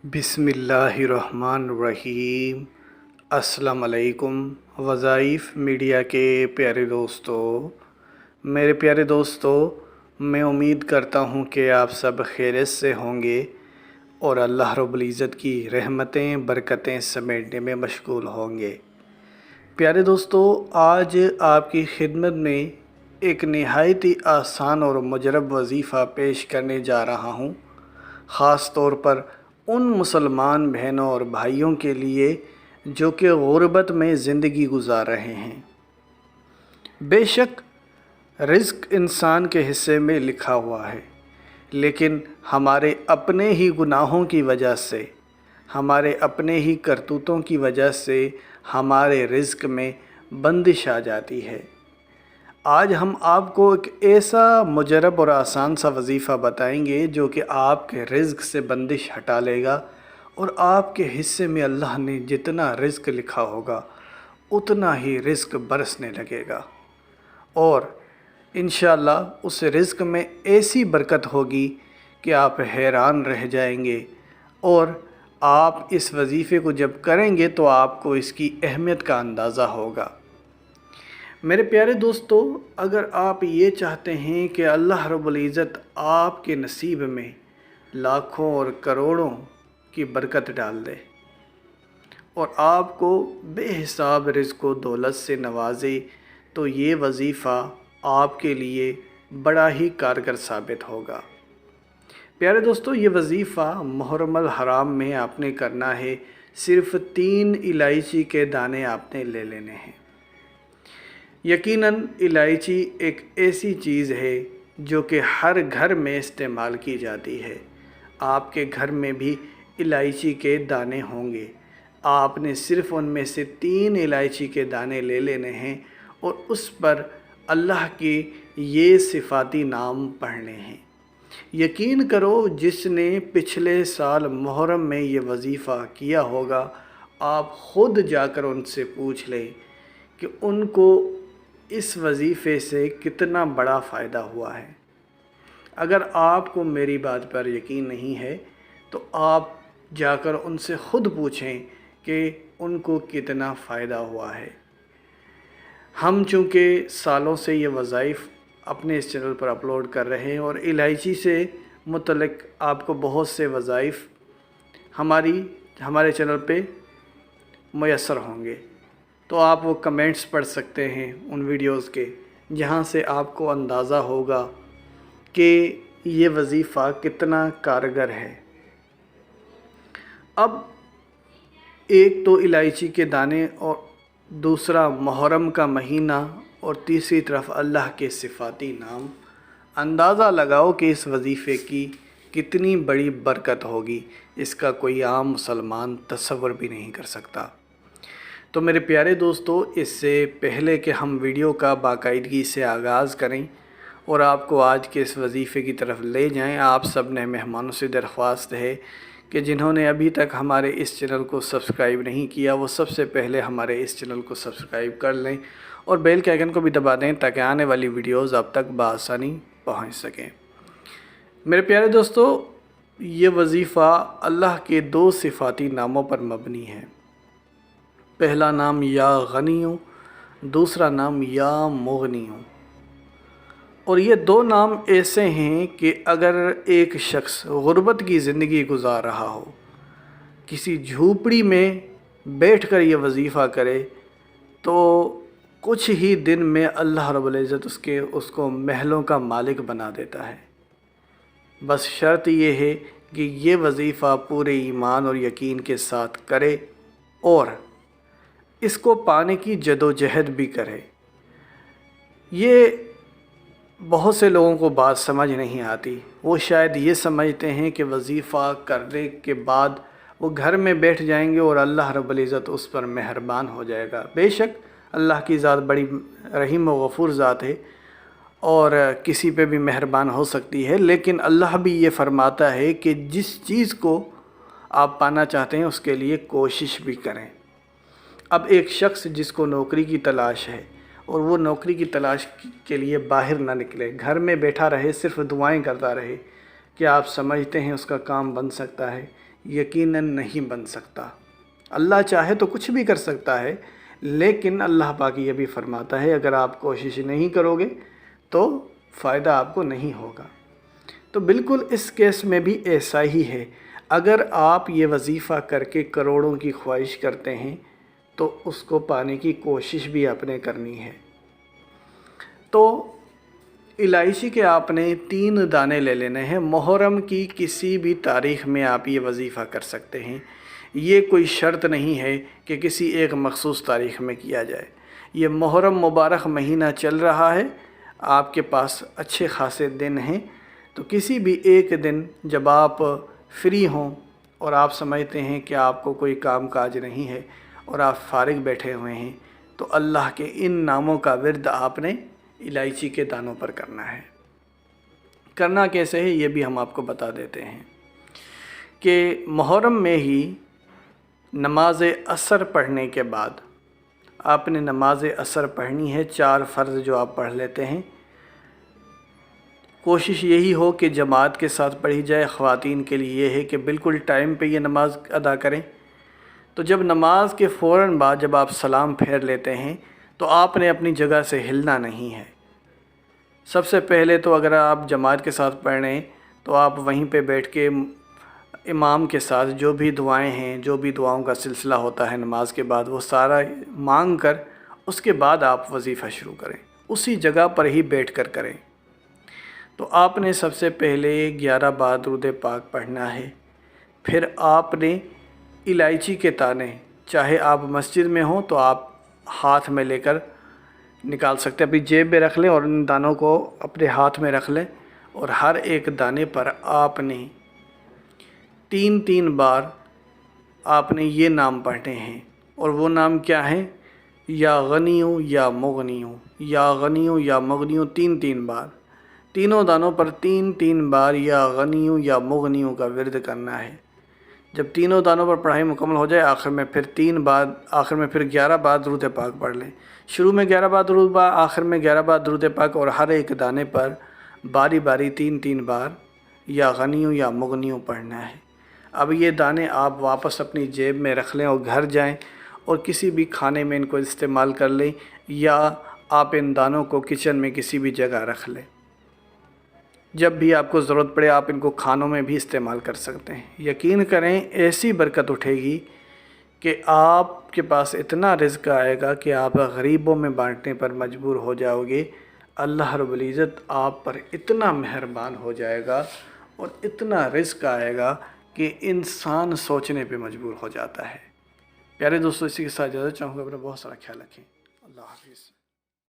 بسم اللہ الرحمن الرحیم۔ السلام علیکم وظائف میڈیا کے پیارے دوستو، میرے پیارے دوستو، میں امید کرتا ہوں کہ آپ سب خیریت سے ہوں گے اور اللہ رب العزت کی رحمتیں برکتیں سمیٹنے میں مشغول ہوں گے۔ پیارے دوستو، آج آپ کی خدمت میں ایک نہایت ہی آسان اور مجرب وظیفہ پیش کرنے جا رہا ہوں، خاص طور پر ان مسلمان بہنوں اور بھائیوں کے لیے جو کہ غربت میں زندگی گزار رہے ہیں۔ بے شک رزق انسان کے حصے میں لکھا ہوا ہے، لیکن ہمارے اپنے ہی گناہوں کی وجہ سے، ہمارے اپنے ہی کرتوتوں کی وجہ سے ہمارے رزق میں بندش آ جاتی ہے۔ آج ہم آپ کو ایک ایسا مجرب اور آسان سا وظیفہ بتائیں گے جو کہ آپ کے رزق سے بندش ہٹا لے گا، اور آپ کے حصے میں اللہ نے جتنا رزق لکھا ہوگا اتنا ہی رزق برسنے لگے گا، اور انشاءاللہ اس رزق میں ایسی برکت ہوگی کہ آپ حیران رہ جائیں گے، اور آپ اس وظیفے کو جب کریں گے تو آپ کو اس کی اہمیت کا اندازہ ہوگا۔ میرے پیارے دوستو، اگر آپ یہ چاہتے ہیں کہ اللہ رب العزت آپ کے نصیب میں لاکھوں اور کروڑوں کی برکت ڈال دے اور آپ کو بے حساب رزق و دولت سے نوازے، تو یہ وظیفہ آپ کے لیے بڑا ہی کارگر ثابت ہوگا۔ پیارے دوستو، یہ وظیفہ محرم الحرام میں آپ نے کرنا ہے۔ صرف 3 الائچی کے دانے آپ نے لے لینے ہیں۔ یقیناً الائچی ایک ایسی چیز ہے جو کہ ہر گھر میں استعمال کی جاتی ہے۔ آپ کے گھر میں بھی الائچی کے دانے ہوں گے۔ آپ نے صرف ان میں سے 3 الائچی کے دانے لے لینے ہیں اور اس پر اللہ کے یہ صفاتی نام پڑھنے ہیں۔ یقین کرو، جس نے پچھلے سال محرم میں یہ وظیفہ کیا ہوگا، آپ خود جا کر ان سے پوچھ لیں کہ ان کو اس وظیفے سے کتنا بڑا فائدہ ہوا ہے۔ اگر آپ کو میری بات پر یقین نہیں ہے تو آپ جا کر ان سے خود پوچھیں کہ ان کو کتنا فائدہ ہوا ہے۔ ہم چونکہ سالوں سے یہ وظائف اپنے اس چینل پر اپلوڈ کر رہے ہیں اور الائچی سے متعلق آپ کو بہت سے وظائف ہمارے چینل پہ میسر ہوں گے، تو آپ وہ کمنٹس پڑھ سکتے ہیں ان ویڈیوز کے، جہاں سے آپ کو اندازہ ہوگا کہ یہ وظیفہ کتنا کارگر ہے۔ اب ایک تو الائچی کے دانے، اور دوسرا محرم کا مہینہ، اور تیسری طرف اللہ کے صفاتی نام۔ اندازہ لگاؤ کہ اس وظیفے کی کتنی بڑی برکت ہوگی، اس کا کوئی عام مسلمان تصور بھی نہیں کر سکتا۔ تو میرے پیارے دوستو، اس سے پہلے کہ ہم ویڈیو کا باقاعدگی سے آغاز کریں اور آپ کو آج کے اس وظیفے کی طرف لے جائیں، آپ سب نے مہمانوں سے درخواست ہے کہ جنہوں نے ابھی تک ہمارے اس چینل کو سبسکرائب نہیں کیا، وہ سب سے پہلے ہمارے اس چینل کو سبسکرائب کر لیں اور بیل کے آئیکن کو بھی دبا دیں تاکہ آنے والی ویڈیوز آپ تک بآسانی پہنچ سکیں۔ میرے پیارے دوستو، یہ وظیفہ اللہ کے 2 صفاتی ناموں پر مبنی ہے۔ پہلا نام یا غنی ہوں، دوسرا نام یا مغنی ہوں، اور یہ 2 نام ایسے ہیں کہ اگر ایک شخص غربت کی زندگی گزار رہا ہو، کسی جھوپڑی میں بیٹھ کر یہ وظیفہ کرے، تو کچھ ہی دن میں اللہ رب العزت اس کو محلوں کا مالک بنا دیتا ہے۔ بس شرط یہ ہے کہ یہ وظیفہ پورے ایمان اور یقین کے ساتھ کرے اور اس کو پانے کی جدوجہد بھی کرے۔ یہ بہت سے لوگوں کو بات سمجھ نہیں آتی۔ وہ شاید یہ سمجھتے ہیں کہ وظیفہ کرنے کے بعد وہ گھر میں بیٹھ جائیں گے اور اللہ رب العزت اس پر مہربان ہو جائے گا۔ بے شک اللہ کی ذات بڑی رحیم و غفور ذات ہے اور کسی پہ بھی مہربان ہو سکتی ہے، لیکن اللہ بھی یہ فرماتا ہے کہ جس چیز کو آپ پانا چاہتے ہیں اس کے لیے کوشش بھی کریں۔ اب ایک شخص جس کو نوکری کی تلاش ہے اور وہ نوکری کی تلاش کے لیے باہر نہ نکلے، گھر میں بیٹھا رہے، صرف دعائیں کرتا رہے، کیا آپ سمجھتے ہیں اس کا کام بن سکتا ہے؟ یقیناً نہیں بن سکتا۔ اللہ چاہے تو کچھ بھی کر سکتا ہے، لیکن اللہ پاک یہ بھی فرماتا ہے اگر آپ کوشش نہیں کرو گے تو فائدہ آپ کو نہیں ہوگا۔ تو بالکل اس کیس میں بھی ایسا ہی ہے، اگر آپ یہ وظیفہ کر کے کروڑوں کی خواہش کرتے ہیں تو اس کو پانے کی کوشش بھی آپ نے کرنی ہے۔ تو الائچی کے آپ نے 3 دانے لے لینے ہیں۔ محرم کی کسی بھی تاریخ میں آپ یہ وظیفہ کر سکتے ہیں، یہ کوئی شرط نہیں ہے کہ کسی ایک مخصوص تاریخ میں کیا جائے۔ یہ محرم مبارک مہینہ چل رہا ہے، آپ کے پاس اچھے خاصے دن ہیں، تو کسی بھی ایک دن جب آپ فری ہوں اور آپ سمجھتے ہیں کہ آپ کو کوئی کام کاج نہیں ہے اور آپ فارغ بیٹھے ہوئے ہیں، تو اللہ کے ان ناموں کا ورد آپ نے الائچی کے دانوں پر کرنا ہے۔ کرنا کیسے ہے یہ بھی ہم آپ کو بتا دیتے ہیں کہ محرم میں ہی نماز عصر پڑھنے کے بعد آپ نے نماز عصر پڑھنی ہے، 4 فرض جو آپ پڑھ لیتے ہیں۔ کوشش یہی ہو کہ جماعت کے ساتھ پڑھی جائے۔ خواتین کے لیے یہ ہے کہ بالکل ٹائم پہ یہ نماز ادا کریں۔ تو جب نماز کے فوراً بعد جب آپ سلام پھیر لیتے ہیں تو آپ نے اپنی جگہ سے ہلنا نہیں ہے۔ سب سے پہلے تو اگر آپ جماعت کے ساتھ پڑھ رہے ہیں تو آپ وہیں پہ بیٹھ کے امام کے ساتھ جو بھی دعائیں ہیں، جو بھی دعاؤں کا سلسلہ ہوتا ہے نماز کے بعد، وہ سارا مانگ کر اس کے بعد آپ وظیفہ شروع کریں، اسی جگہ پر ہی بیٹھ کر کریں۔ تو آپ نے سب سے پہلے 11 بار درود پاک پڑھنا ہے۔ پھر آپ نے الائچی کے دانے، چاہے آپ مسجد میں ہوں تو آپ ہاتھ میں لے کر نکال سکتے ہیں، اپنی جیب میں رکھ لیں اور ان دانوں کو اپنے ہاتھ میں رکھ لیں، اور ہر ایک دانے پر آپ نے 3 بار آپ نے یہ نام پڑھنے ہیں، اور وہ نام کیا ہیں؟ یا غنیوں یا مغنیوں، یا غنیوں یا مغنیوں، 3 بار، تینوں دانوں پر 3 بار یا غنیوں یا مغنیوں کا ورد کرنا ہے۔ جب تینوں دانوں پر پڑھائی مکمل ہو جائے، آخر میں پھر 11 بار درود پاک پڑھ لیں۔ شروع میں 11 بار درود پاک، آخر میں 11 بار درود پاک، اور ہر ایک دانے پر باری باری 3 بار یا غنیوں یا مغنیوں پڑھنا ہے۔ اب یہ دانے آپ واپس اپنی جیب میں رکھ لیں اور گھر جائیں اور کسی بھی کھانے میں ان کو استعمال کر لیں، یا آپ ان دانوں کو کچن میں کسی بھی جگہ رکھ لیں۔ جب بھی آپ کو ضرورت پڑے آپ ان کو کھانوں میں بھی استعمال کر سکتے ہیں۔ یقین کریں ایسی برکت اٹھے گی کہ آپ کے پاس اتنا رزق آئے گا کہ آپ غریبوں میں بانٹنے پر مجبور ہو جاؤ گے۔ اللہ رب العزت آپ پر اتنا مہربان ہو جائے گا اور اتنا رزق آئے گا کہ انسان سوچنے پہ مجبور ہو جاتا ہے۔ پیارے دوستو، اسی کے ساتھ اجازت چاہوں گا، اپنا بہت سارا خیال رکھیں۔ اللہ حافظ۔